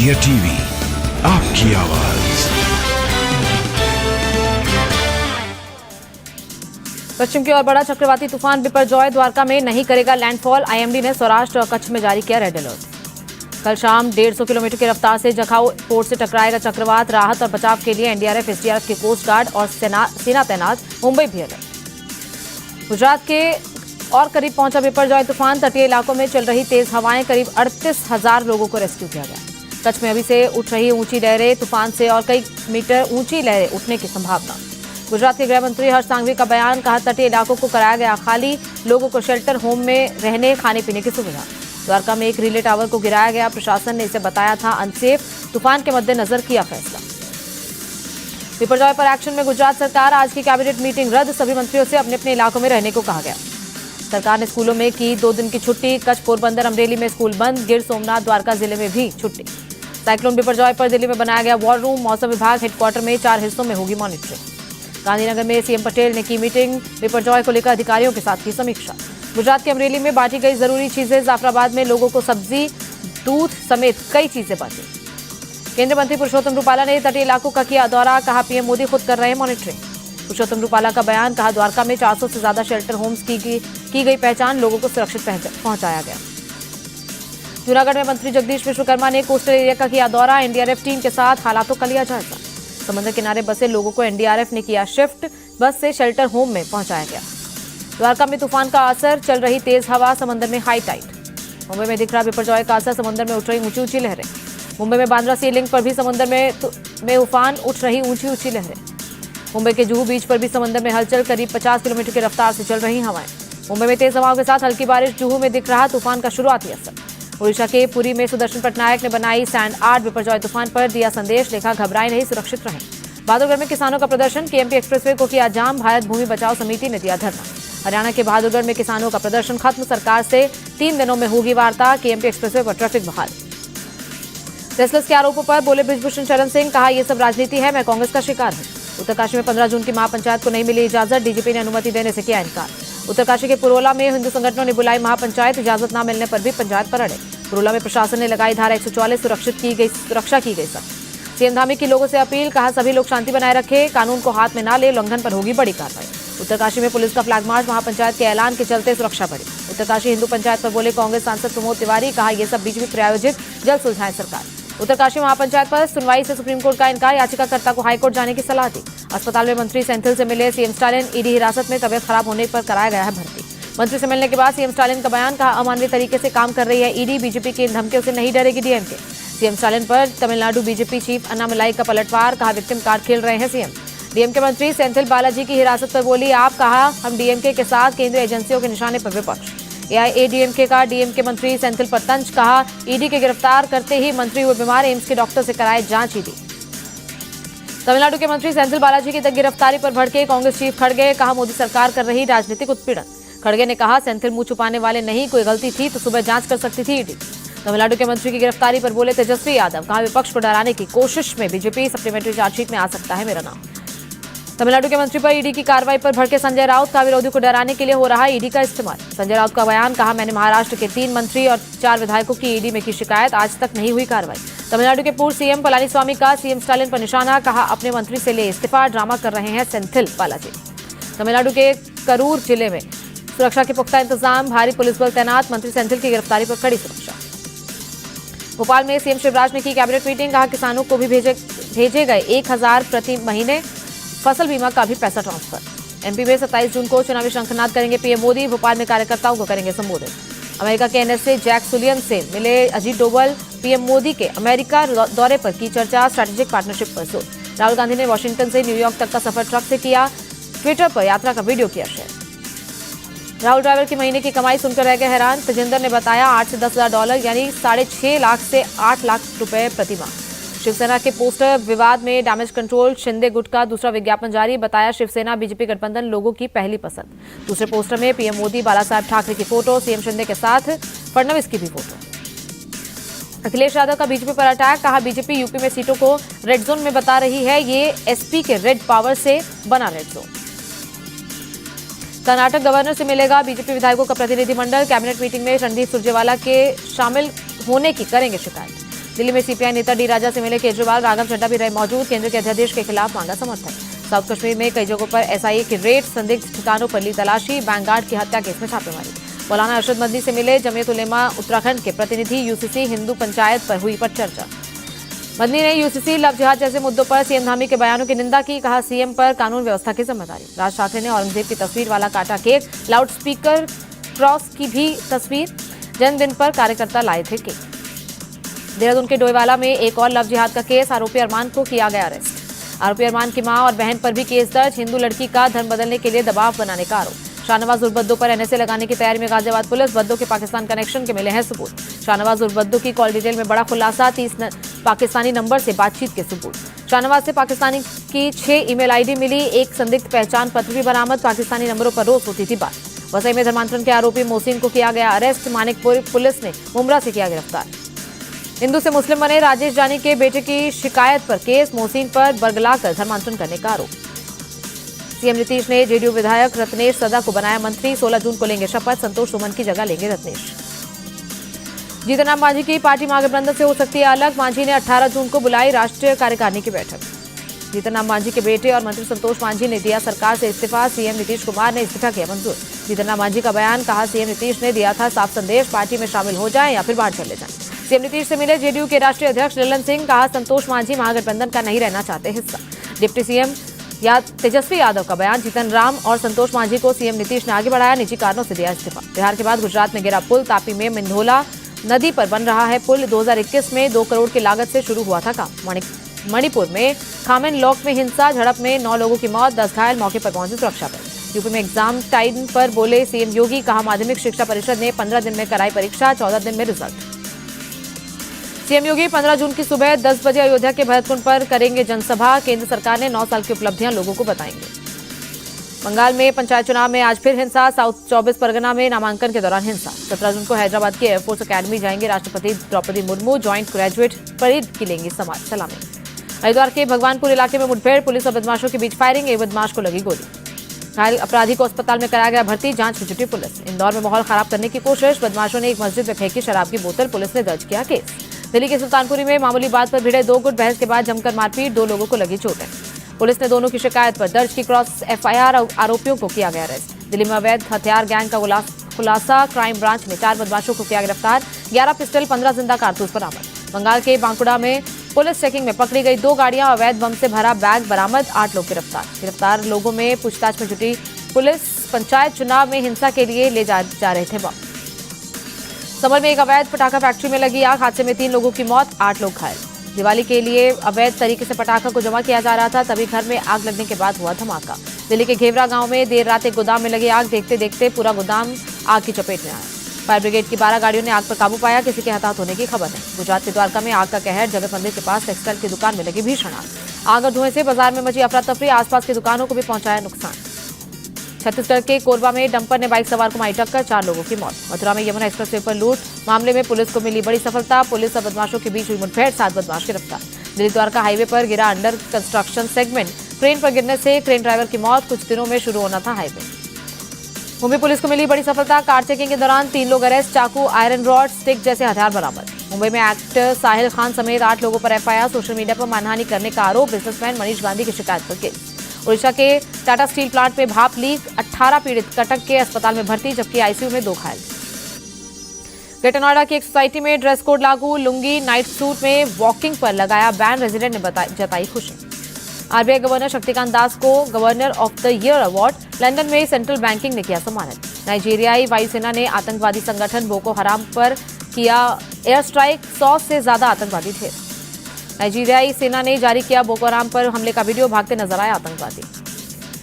India TV, आपकी आवाज। पश्चिम की ओर बढ़ा चक्रवाती तूफान बिपरजॉय द्वारका में नहीं करेगा लैंडफॉल। आईएमडी ने सौराष्ट्र और कच्छ में जारी किया रेड अलर्ट। कल शाम 150 किलोमीटर की रफ्तार से जखाऊ पोर्ट से टकराएगा चक्रवात। राहत और बचाव के लिए एनडीआरएफ, एसडीआरएफ की कोस्ट गार्ड और सेना तैनात। मुंबई भी अलर्ट। गुजरात के और करीब पहुंचा बिपरजॉय तूफान। तटीय इलाकों में चल रही तेज हवाएं, करीब 38,000 लोगों को रेस्क्यू किया गया। कच्छ में अभी से उठ रही ऊंची लहरें। तूफान से और कई मीटर ऊंची लहरें उठने की संभावना। गुजरात के गृह मंत्री हर्ष सांघवी का बयान, कहा तटीय इलाकों को कराया गया खाली, लोगों को शेल्टर होम में रहने खाने पीने की सुविधा। द्वारका में एक रिले टावर को गिराया गया। प्रशासन ने इसे बताया था अनसेफ। तूफान के मद्देनजर किया फैसला। बिपरजॉय पर एक्शन में गुजरात सरकार। आज की कैबिनेट मीटिंग रद्द। सभी मंत्रियों से अपने अपने इलाकों में रहने को कहा गया। सरकार ने स्कूलों में की 2 दिन की छुट्टी। कच्छ, पोरबंदर, अमरेली में स्कूल बंद। गिर सोमनाथ, द्वारका जिले में भी छुट्टी। साइक्लोन बिपरजॉय पर दिल्ली में बनाया गया वॉर रूम। मौसम विभाग हेडक्वार्टर में 4 हिस्सों में होगी मॉनिटरिंग। गांधीनगर में सीएम पटेल ने की मीटिंग। बिपरजॉय को लेकर अधिकारियों के साथ की समीक्षा। गुजरात के अमरेली में बांटी गई जरूरी चीजें। जाफराबाद में लोगों को सब्जी, दूध समेत कई चीजें बांटी। केंद्रीय मंत्री पुरुषोत्तम रूपाला ने तटीय इलाकों का किया दौरा। कहा पीएम मोदी खुद कर रहे हैं मॉनिटरिंग। पुरुषोत्तम रूपाला का बयान, कहा द्वारका में 400 से ज्यादा शेल्टर होम्स की गई पहचान। लोगों को सुरक्षित पहुंचाया गया। जूनागढ़ में मंत्री जगदीश विश्वकर्मा ने कोस्टल एरिया का किया दौरा। एनडीआरएफ टीम के साथ हालातों का लिया जायजा। समुद्र किनारे बसे लोगों को एनडीआरएफ ने किया शिफ्ट। बस से शेल्टर होम में पहुंचाया गया। द्वारका में तूफान का असर, चल रही तेज हवा, समंदर में हाई टाइड। मुंबई में दिख रहा बिपरजॉय का असर, समंदर में उठ रही ऊंची ऊंची लहरें। मुंबई में बांद्रा सी लिंक पर भी समंदर में उफान, उठ रही ऊंची ऊंची लहरें। मुंबई के जुहू बीच पर भी समंदर में हलचल, करीब 50 किलोमीटर की रफ्तार से चल रही हवाएं। मुंबई में तेज हवाओं के साथ हल्की बारिश। जुहू में दिख रहा तूफान का शुरुआती असर। ओडिशा के पुरी में सुदर्शन पटनायक ने बनाई सैंड आर्ट। बिपरजॉय तूफान पर दिया संदेश, लिखा घबराएं नहीं, सुरक्षित रहें। बहादुरगढ़ में किसानों का प्रदर्शन। केएमपी एक्सप्रेसवे को किया जाम। भारत भूमि बचाओ समिति ने दिया धरना। हरियाणा के बहादुरगढ़ में किसानों का प्रदर्शन खत्म। सरकार से 3 दिनों में होगी वार्ता। केएमपी एक्सप्रेसवे पर ट्रैफिक बहाल। रेसलर्स के आरोपों पर बोले बृजभूषण शरण सिंह, कहा यह सब राजनीति है, मैं कांग्रेस का शिकार हूं। उत्तरकाशी में 15 जून की महापंचायत को नहीं मिली इजाजत। डीजीपी ने अनुमति देने से किया इनकार। उत्तरकाशी के पुरोला में हिंदू संगठनों ने बुलाई महापंचायत। इजाजत न मिलने पर भी पंचायत पर अड़े। पुरोला में प्रशासन ने लगाई धारा 144। सुरक्षा की गई सख्त। सीएम धामी की लोगों से अपील, कहा सभी लोग शांति बनाए रखें, कानून को हाथ में ना ले, उल्लंघन पर होगी बड़ी कार्रवाई। उत्तरकाशी में पुलिस का फ्लैग मार्च। महापंचायत के ऐलान के चलते सुरक्षा बढ़ी। उत्तरकाशी हिंदू पंचायत पर बोले कांग्रेस सांसद प्रमोद तिवारी, कहा यह सब बीजेपी प्रायोजित, जल्द सुलझाए सरकार। उत्तरकाशी महापंचायत पर सुनवाई से सुप्रीम कोर्ट का इनकार। याचिकाकर्ता को हाईकोर्ट जाने की सलाह दी। अस्पताल में मंत्री सेंथिल से मिले सीएम स्टालिन। ईडी हिरासत में, तबियत खराब होने पर कराया गया है भर्ती। मंत्री से मिलने के बाद सीएम स्टालिन का बयान, कहा अमानवीय तरीके से काम कर रही है ईडी। बीजेपी की इन धमकियों से नहीं डरेगी डीएमके। सीएम स्टालिन पर तमिलनाडु बीजेपी चीफ अन्नामलाई का पलटवार, कहा विक्टिम कार्ड खेल रहे हैं सीएम। डीएमके मंत्री सेंथिल बालाजी की हिरासत पर बोली आप, कहा हम डीएमके के साथ, केंद्रीय एजेंसियों के निशाने पर विपक्ष। एआईएडीएमके का डीएमके मंत्री सेंथिल पर तंज, कहा ईडी के गिरफ्तार करते ही मंत्री हुए बीमार, एम्स के डॉक्टर से कराए जांच ईडी। तमिलनाडु के मंत्री सेंथिल बालाजी की गिरफ्तारी पर भड़के कांग्रेस चीफ खड़गे, कहा मोदी सरकार कर रही राजनीतिक उत्पीड़न। खड़गे ने कहा सेंथिल मुंह छुपाने वाले नहीं, कोई गलती थी तो सुबह जांच कर सकती थी ईडी। तमिलनाडु के मंत्री की गिरफ्तारी पर बोले तेजस्वी यादव, कहा विपक्ष को डराने की कोशिश में बीजेपी, सप्लीमेंट्री चार्जशीट में आ सकता है मेरा नाम। तमिलनाडु के मंत्री पर ईडी की कार्रवाई पर भड़के संजय राउत, का विरोधी को डराने के लिए हो रहा है ईडी का इस्तेमाल। संजय राउत का बयान, कहा मैंने महाराष्ट्र के 3 मंत्री और 4 विधायकों की ईडी में की शिकायत, आज तक नहीं हुई कार्रवाई। तमिलनाडु के पूर्व सीएम पलानीस्वामी का सीएम स्टालिन पर निशाना, कहा अपने मंत्री से ले इस्तीफा, ड्रामा कर रहे हैं सेंथिल बालाजी। तमिलनाडु के करूर जिले में सुरक्षा के पुख्ता इंतजाम, भारी पुलिस बल तैनात। मंत्री सेंथिल की गिरफ्तारी पर कड़ी सुरक्षा। भोपाल में सीएम शिवराज ने की कैबिनेट मीटिंग, कहा किसानों को भी भेजे गए 1000 प्रति महीने फसल बीमा का भी पैसा ट्रांसफर। एमपी में 27 जून को चुनावी शंखनाद करेंगे पीएम मोदी। भोपाल में कार्यकर्ताओं को करेंगे संबोधित। अमेरिका के एनएसए जैक सुलियन से मिले अजीत डोभाल। पीएम मोदी के अमेरिका दौरे पर की चर्चा, स्ट्रैटेजिक पार्टनरशिप पर जोर। राहुल गांधी ने वॉशिंगटन से न्यूयॉर्क तक का सफर ट्रक से किया। ट्विटर पर यात्रा का वीडियो किया शेयर। राहुल ड्राइवर की महीने की कमाई सुनकर रह गए हैरान। तजिंदर ने बताया 8 से 10 हज़ार डॉलर, यानी 6.5 लाख से 8 लाख रुपए प्रति माह। शिवसेना के पोस्टर विवाद में डैमेज कंट्रोल, शिंदे गुट का दूसरा विज्ञापन जारी। बताया शिवसेना बीजेपी गठबंधन लोगों की पहली पसंद। दूसरे पोस्टर में पीएम मोदी, बाला साहब ठाकरे की फोटो, सीएम शिंदे के साथ फडणवीस की भी फोटो। अखिलेश यादव का बीजेपी पर अटैक, कहा बीजेपी यूपी में सीटों को रेड जोन में बता रही है, ये एसपी के रेड पावर से बना रेड जोन। कर्नाटक गवर्नर से मिलेगा बीजेपी विधायकों का प्रतिनिधिमंडल। कैबिनेट मीटिंग में रणदीप सुरजेवाला के शामिल होने की करेंगे शिकायत। दिल्ली में सीपीआई नेता डी राजा से मिले केजरीवाल, राघव चड्ढा भी रहे मौजूद। केंद्र के अध्यादेश के खिलाफ मांगा समर्थन। साउथ कश्मीर में कई जगहों पर एसआईए की रेड, संदिग्ध ठिकानों पर ली तलाशी। बैंक गार्ड की हत्या केस में छापेमारी। मौलाना अरशद मदनी से मिले जमीयत उलेमा उत्तराखंड के प्रतिनिधि। यूसीसी हिंदू पंचायत पर हुई पर चर्चा। मदनी ने यूसीसी, लव जिहाद जैसे मुद्दों पर सीएम धामी के बयानों की निंदा की। कहा सीएम पर कानून व्यवस्था की जिम्मेदारी। राज ठाकरे ने औरंगजेब की तस्वीर वाला काटा केक, लाउड स्पीकर क्रॉस की भी तस्वीर। जन्मदिन पर कार्यकर्ता लाए थे केक। देहरादून के डोईवाला में एक और लव जिहाद का केस, आरोपी अरमान को किया गया अरेस्ट। आरोपी अरमान की मां और बहन पर भी केस दर्ज। हिंदू लड़की का धर्म बदलने के लिए दबाव बनाने का आरोप। शाहनवाज उर्फ बद्दू पर एनएसए लगाने की तैयारी में गाजियाबाद पुलिस। बद्दू के पाकिस्तान कनेक्शन के मिले हैं सबूत। शाहनवाज उर्फ बद्दू की कॉल डिटेल में बड़ा खुलासा, 30 पाकिस्तानी नंबर से बातचीत के सबूत। शाहनवाज से पाकिस्तानी की 6 ईमेल आईडी मिली। एक संदिग्ध पहचान पत्र भी बरामद। पाकिस्तानी नंबरों पर रोज होती थी बात। वसई में धर्मांतरण के आरोपी मोहसिन को किया गया अरेस्ट। मानिकपुर पुलिस ने मुमरा से किया गिरफ्तार। हिंदू से मुस्लिम बने राजेश जानी के बेटे की शिकायत पर केस। मोहसिन पर बरगलाकर धर्मांतरण करने का आरोप। सीएम नीतीश ने जेडीयू विधायक रत्नेश सदा को बनाया मंत्री। 16 जून को लेंगे शपथ। संतोष सुमन की जगह लेंगे रत्नेश। जीतन राम मांझी की पार्टी महागठबंधन से हो सकती है अलग। मांझी ने 18 जून को बुलाई राष्ट्रीय कार्यकारिणी की बैठक। जीतन राम मांझी के बेटे और मंत्री संतोष मांझी ने दिया सरकार से इस्तीफा। सीएम नीतीश कुमार ने इस्तीफा किया मंजूर। जीतन राम मांझी का बयान, कहा सीएम नीतीश ने दिया था साफ संदेश, पार्टी में शामिल हो जाएं या फिर बाहर चले जाएं। सीएम नीतीश से मिले जेडीयू के राष्ट्रीय अध्यक्ष ललन सिंह, कहा संतोष मांझी महागठबंधन का नहीं रहना चाहते हिस्सा। डिप्टी सीएम तेजस्वी यादव का बयान, जीतन राम और संतोष मांझी को सीएम नीतीश ने आगे बढ़ाया, निजी कारणों से दिया इस्तीफा। बिहार के बाद गुजरात में गिरा पुल। तापी में मिंधोला नदी पर बन रहा है पुल। 2021 में 2 करोड़ की लागत से शुरू हुआ था काम। मणिपुर में खामेन लॉक में हिंसा, झड़प में 9 लोगों की मौत, 10 घायल। मौके पर पहुंचे सुरक्षा बल। यूपी में एग्जाम टाइम पर बोले सीएम योगी, कहा माध्यमिक शिक्षा परिषद ने 15 दिन में कराई परीक्षा, 14 दिन में रिजल्ट। सीएम योगी 15 जून की सुबह 10 बजे अयोध्या के भरतकुंड पर करेंगे जनसभा। केंद्र सरकार ने 9 साल की उपलब्धियां लोगों को बताएंगे। बंगाल में पंचायत चुनाव में आज फिर हिंसा। साउथ 24 परगना में नामांकन के दौरान हिंसा। 17 जून को हैदराबाद की एयरफोर्स अकेडमी जाएंगे राष्ट्रपति Droupadi Murmu. Joint graduate parade की लेंगी सलामी। हरिद्वार के भगवानपुर इलाके में मुठभेड़, पुलिस और बदमाशों के बीच फायरिंग। एक बदमाश को लगी गोली। घायल अपराधी को अस्पताल में कराया गया भर्ती, जांच में जुटी पुलिस। इंदौर में माहौल खराब करने की कोशिश, बदमाशों ने एक मस्जिद में फेंकी शराब की बोतल, पुलिस ने दर्ज किया केस। दिल्ली के सुल्तानपुरी में मामूली बात पर भिड़े 2 गुट, बहस के बाद जमकर मारपीट, 2 लोगों को लगी चोटें। पुलिस ने दोनों की शिकायत पर दर्ज की क्रॉस एफआईआर, आरोपियों को किया गया अरेस्ट। दिल्ली में अवैध हथियार गैंग का खुलासा, क्राइम ब्रांच में 4 बदमाशों को किया गिरफ्तार, 11 पिस्टल 15 जिंदा कारतूस बरामद। बंगाल के बांकुड़ा में पुलिस चेकिंग में पकड़ी गई 2 गाड़ियां, अवैध बम से भरा बैग बरामद, 8 लोग गिरफ्तार लोगों में पूछताछ में जुटी पुलिस। पंचायत चुनाव में हिंसा के लिए ले जा रहे थे बम। संभल में एक अवैध पटाखा फैक्ट्री में लगी आग, हादसे में 3 लोगों की मौत, 8 लोग घायल। दिवाली के लिए अवैध तरीके से पटाखा को जमा किया जा रहा था, तभी घर में आग लगने के बाद हुआ धमाका। दिल्ली के घेवरा गांव में देर रात एक गोदाम में लगी आग, देखते देखते पूरा गोदाम आग की चपेट में आया। फायर ब्रिगेड की 12 गाड़ियों ने आग पर काबू पाया, किसी के हताहत होने की खबर नहीं। गुजरात के द्वारका में आग का कहर, जगत मंदिर के पास टेक्सटाइल की दुकान में लगी भीषण आग और धुएं से बाजार में मची अफरा तफरी, आसपास की दुकानों को भी पहुंचाया नुकसान। छत्तीसगढ़ के कोरबा में डंपर ने बाइक सवार को मारी टक्कर, 4 लोगों की मौत। मथुरा में यमुना एक्सप्रेसवे पर लूट मामले में पुलिस को मिली बड़ी सफलता, पुलिस और बदमाशों के बीच हुई मुठभेड़, 7 बदमाश गिरफ्तार। दिल्ली द्वारका हाईवे पर गिरा अंडर कंस्ट्रक्शन सेगमेंट, क्रेन पर गिरने से क्रेन ड्राइवर की मौत, कुछ दिनों में शुरू होना था हाईवे। मुंबई पुलिस को मिली बड़ी सफलता, कार चेकिंग के दौरान 3 लोग अरेस्ट, चाकू, आयरन रॉड, स्टिक जैसे हथियार बरामद। मुंबई में एक्टर साहिल खान समेत 8 लोगों पर एफआईआर, सोशल मीडिया पर मानहानि करने का आरोप, बिजनेसमैन मनीष गांधी की शिकायत पर केस। ओडिशा के टाटा स्टील प्लांट में भाप लीक, 18 पीड़ित कटक के अस्पताल में भर्ती, जबकि आईसीयू में 2 घायल। ग्रेटर नोएडा की एक सोसाइटी में ड्रेस कोड लागू, लुंगी नाइट सूट में वॉकिंग पर लगाया बैन, रेजिडेंट ने जताई खुशी। आरबीआई गवर्नर शक्तिकांत दास को governor of the year award, London में सेंट्रल बैंकिंग ने किया सम्मानित। नाइजीरियाई वायुसेना ने आतंकवादी संगठन बोको हराम पर किया एयर स्ट्राइक, 100 से ज्यादा आतंकवादी थे। नाइजीरियाई सेना ने जारी किया बोको हराम पर हमले का वीडियो, भागते नजर आए आतंकवादी।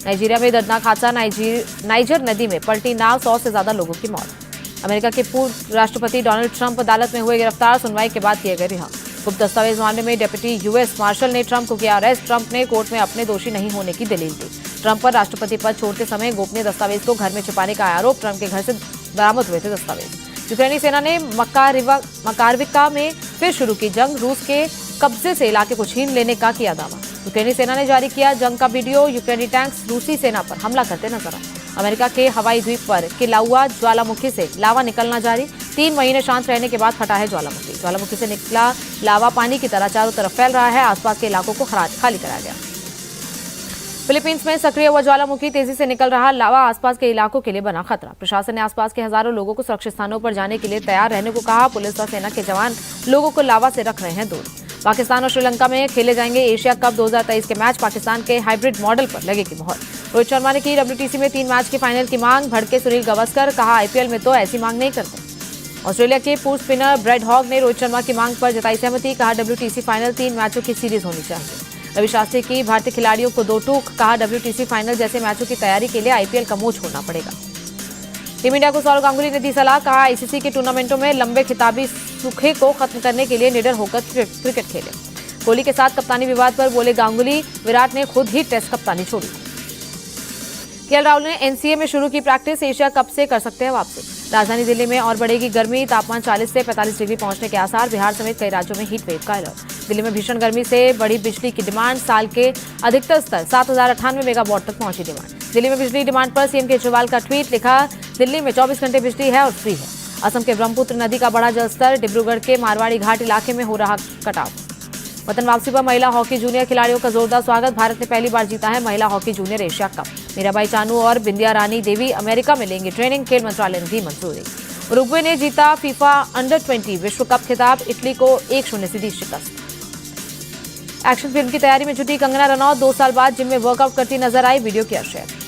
नाइजीरिया में दर्दनाक हादसा, नाइजर नदी में पलटी नाव, 100 से ज्यादा लोगों की मौत। अमेरिका के पूर्व राष्ट्रपति डोनाल्ड ट्रंप अदालत में हुए गिरफ्तार, सुनवाई के बाद किए गए रिहा। गुप्त दस्तावेज मामले में डिप्टी यूएस मार्शल ने ट्रंप को किया अरेस्ट, ट्रंप ने कोर्ट में अपने दोषी नहीं होने की दलील दी। ट्रंप पर राष्ट्रपति पद छोड़ते समय गोपनीय दस्तावेज को घर में छिपाने का आरोप, ट्रंप के घर से बरामद हुए थे दस्तावेज। यूक्रेनी सेना ने मकारविका में फिर शुरू की जंग, रूस के कब्जे से इलाके को छीन लेने का किया दावा। यूक्रेनी सेना ने जारी किया जंग का वीडियो, यूक्रेनी टैंक्स रूसी सेना पर हमला करते नजर आए। अमेरिका के हवाई द्वीप पर किलाउआ ज्वालामुखी से लावा निकलना जारी, 3 महीने शांत रहने के बाद फटा है ज्वालामुखी। ज्वालामुखी से निकला लावा पानी की तरह चारों तरफ फैल रहा है। आसपास के इलाकों को खाली कराया गया। फिलीपींस में सक्रिय हुआ ज्वालामुखी, तेजी से निकल रहा लावा आसपास के इलाकों के लिए बना खतरा। प्रशासन ने आसपास के हजारों लोगों को सुरक्षित स्थानों पर जाने के लिए तैयार रहने को कहा। पुलिस और सेना के जवान लोगों को लावा से रख रहे हैं दूर। पाकिस्तान और श्रीलंका में खेले जाएंगे एशिया कप 2023 के मैच। पाकिस्तान के हाइब्रिड मॉडल पर लगेगी मोहर। रोहित शर्मा ने की WTC में 3 मैच के फाइनल की मांग। भड़के सुनील गावस्कर, कहा IPL में तो ऐसी मांग नहीं करते। ऑस्ट्रेलिया के पूर्व स्पिनर ब्रेड हॉग ने रोहित शर्मा की मांग पर जताई सहमति। कहा WTC फाइनल 3 मैचों की सीरीज होनी चाहिए। रवि शास्त्री की भारतीय खिलाड़ियों को 2 टूक। कहा WTC फाइनल जैसे मैचों की तैयारी के लिए IPL का मोच होना पड़ेगा। टीम इंडिया को सौरव गांगुली ने दी सलाह। कहा ICC के टूर्नामेंटों में लंबे खिताबी सूखे को खत्म करने के लिए निडर होकर क्रिकेट खेले। कोहली के साथ कप्तानी विवाद पर बोले गांगुली, विराट ने खुद ही टेस्ट कप्तानी छोड़ी। KL राहुल ने NCA में शुरू की प्रैक्टिस। एशिया कप से कर सकते हैं वापसी। राजधानी दिल्ली में और बढ़ेगी गर्मी, तापमान 40 से 45 डिग्री पहुंचने के आसार। बिहार समेत कई राज्यों में हीट वेव का अलर्ट। दिल्ली में भीषण गर्मी से बढ़ी बिजली की डिमांड। साल के अधिकतर स्तर 7098 मेगावाट तक पहुंची डिमांड। दिल्ली में बिजली डिमांड पर CM केजरीवाल का ट्वीट। लिखा, दिल्ली में 24 घंटे बिजली है और फ्री है। असम के ब्रह्मपुत्र नदी का बढ़ा जलस्तर। डिब्रूगढ़ के मारवाड़ी घाट इलाके में हो रहा कटाव। वतन वापसी पर महिला हॉकी जूनियर खिलाड़ियों का जोरदार स्वागत। भारत ने पहली बार जीता है महिला hockey junior Asia cup. Mirabai Chanu और बिंदिया रानी देवी अमेरिका में लेंगी ट्रेनिंग। खेल मंत्रालय ने दी मंजूरी। उरुग्वे ने जीता FIFA अंडर-20 विश्व कप खिताब। इटली को 1-0 से दी शिकस्त। एक्शन फिल्म की तैयारी में जुटी कंगना रनौत 2 साल बाद जिम में वर्कआउट करती नजर आई। वीडियो किया शेयर।